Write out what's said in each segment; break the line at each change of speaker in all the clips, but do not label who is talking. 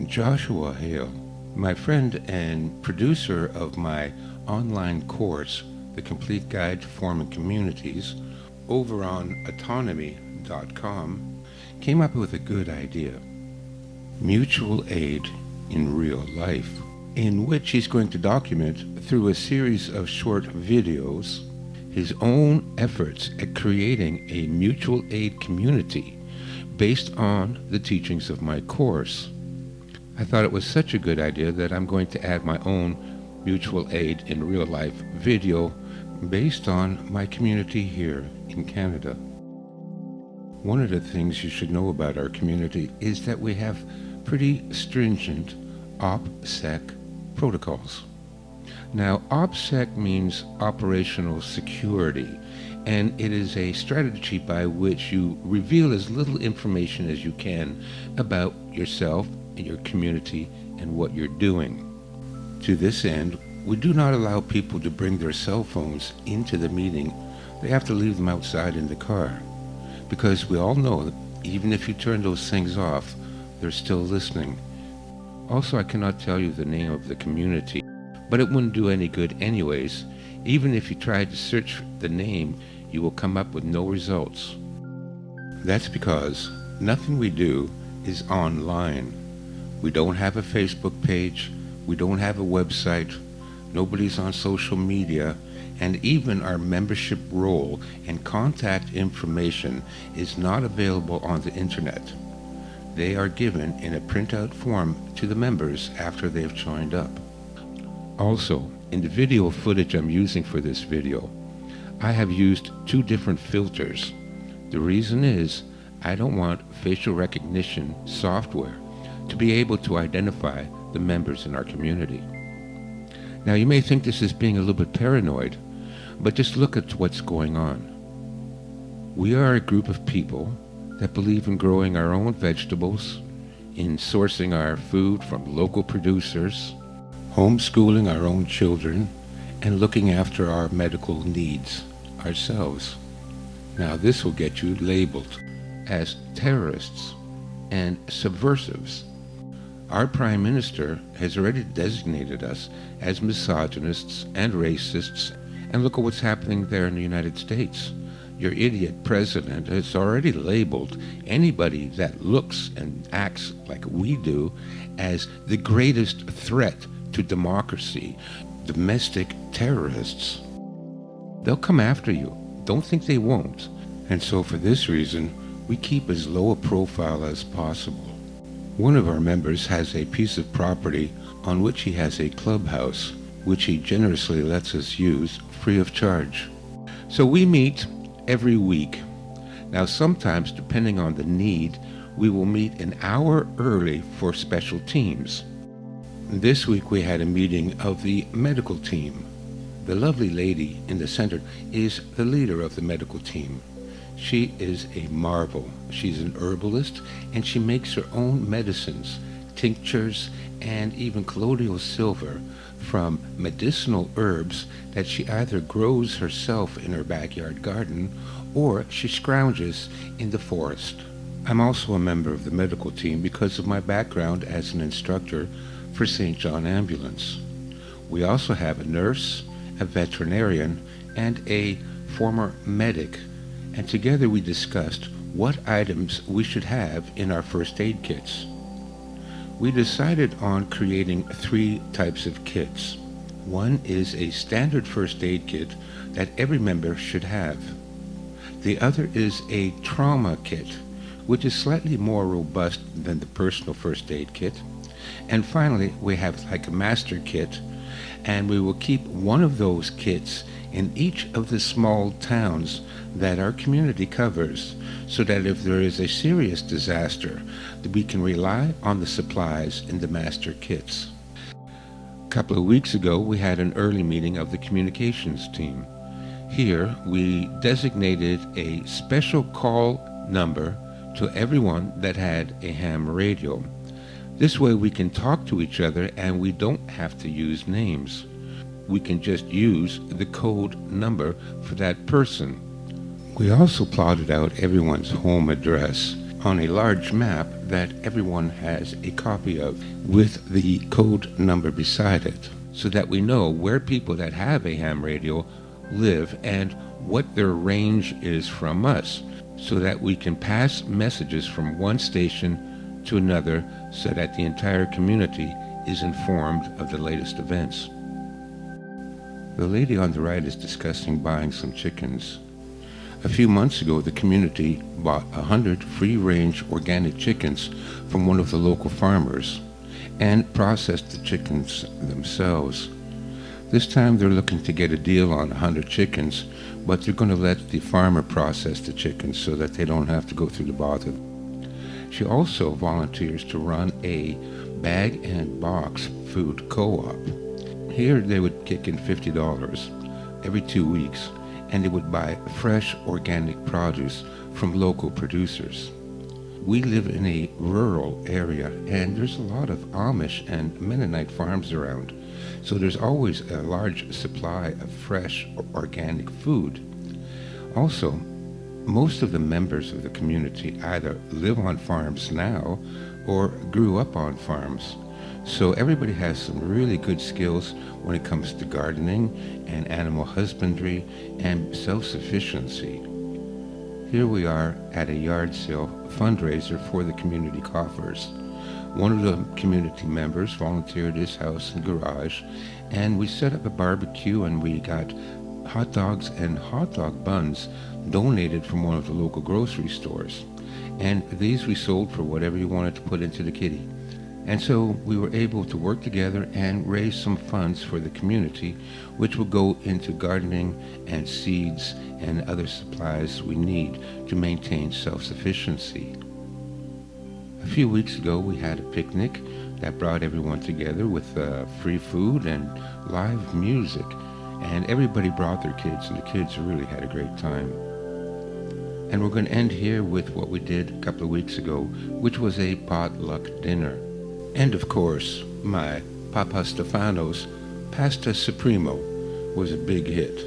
Joshua Hale, my friend and producer of my online course, The Complete Guide to Forming Communities, over on autonomy.com, came up with a good idea. Mutual aid in real life, in which he's going to document through a series of short videos his own efforts at creating a mutual aid community based on the teachings of my course. I thought it was such a good idea that I'm going to add my own mutual aid in real life video based on my community here in Canada. One of the things you should know about our community is that we have pretty stringent OPSEC protocols. Now, OPSEC means operational security, and it is a strategy by which you reveal as little information as you can about yourself and your community and what you're doing. To this end, we do not allow people to bring their cell phones into the meeting. They have to leave them outside in the car, because we all know that even if you turn those things off, they're still listening. Also, I cannot tell you the name of the community, but it wouldn't do any good anyways. Even if you tried to search the name, you will come up with no results. That's because nothing we do is online. We don't have a Facebook page, we don't have a website, nobody's on social media, and even our membership roll and contact information is not available on the internet. They are given in a printout form to the members after they've joined up. Also, in the video footage I'm using for this video, I have used 2 different filters. The reason is I don't want facial recognition software to be able to identify the members in our community. Now, you may think this is being a little bit paranoid, but just look at what's going on. We are a group of people that believe in growing our own vegetables, in sourcing our food from local producers, homeschooling our own children, and looking after our medical needs ourselves. Now, this will get you labeled as terrorists and subversives. Our Prime Minister has already designated us as misogynists and racists, and look at what's happening there in the United States. Your idiot president has already labeled anybody that looks and acts like we do as the greatest threat to democracy, domestic terrorists. They'll come after you. Don't think they won't. And so for this reason, we keep as low a profile as possible. One of our members has a piece of property on which he has a clubhouse, which he generously lets us use free of charge. So we meet every week. Now, sometimes, depending on the need, we will meet an hour early for special teams. This week we had a meeting of the medical team. The lovely lady in the center is the leader of the medical team. She is a marvel. She's an herbalist, and she makes her own medicines, tinctures, and even colloidal silver from medicinal herbs that she either grows herself in her backyard garden or she scrounges in the forest. I'm also a member of the medical team because of my background as an instructor for St. John Ambulance. We also have a nurse, a veterinarian, and a former medic, and together we discussed what items we should have in our first aid kits. We decided on creating 3 types of kits. One is a standard first aid kit that every member should have. The other is a trauma kit, which is slightly more robust than the personal first aid kit. And finally, we have like a master kit, and we will keep one of those kits in each of the small towns that our community covers, so that if there is a serious disaster, that we can rely on the supplies in the master kits. A couple of weeks ago, we had an early meeting of the communications team. Here, we designated a special call number to everyone that had a ham radio. This way we can talk to each other and we don't have to use names. We can just use the code number for that person. We also plotted out everyone's home address on a large map that everyone has a copy of with the code number beside it, so that we know where people that have a ham radio live and what their range is from us, so that we can pass messages from one station to another so that the entire community is informed of the latest events. The lady on the right is discussing buying some chickens. A few months ago, the community bought 100 free-range organic chickens from one of the local farmers and processed the chickens themselves. This time they're looking to get a deal on 100 chickens, but they're going to let the farmer process the chickens so that they don't have to go through the bother. She also volunteers to run a bag and box food co-op. Here they would kick in $50 every 2 weeks, and they would buy fresh organic produce from local producers. We live in a rural area, and there's a lot of Amish and Mennonite farms around, so there's always a large supply of fresh organic food. Also, most of the members of the community either live on farms now or grew up on farms. So everybody has some really good skills when it comes to gardening and animal husbandry and self-sufficiency. Here we are at a yard sale fundraiser for the community coffers. One of the community members volunteered his house and garage, and we set up a barbecue, and we got hot dogs and hot dog buns donated from one of the local grocery stores. And these we sold for whatever you wanted to put into the kitty. And so we were able to work together and raise some funds for the community, which will go into gardening and seeds and other supplies we need to maintain self-sufficiency. A few weeks ago, we had a picnic that brought everyone together with free food and live music. And everybody brought their kids, and the kids really had a great time. And we're going to end here with what we did a couple of weeks ago, which was a potluck dinner. And of course, my Papa Stefano's Pasta Supremo was a big hit.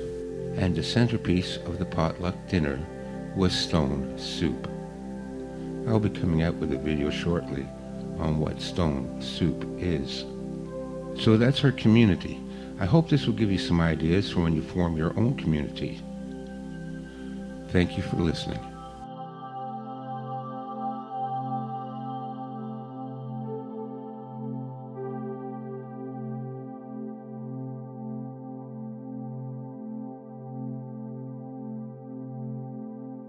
And the centerpiece of the potluck dinner was stone soup. I'll be coming out with a video shortly on what stone soup is. So that's our community. I hope this will give you some ideas for when you form your own community. Thank you for listening.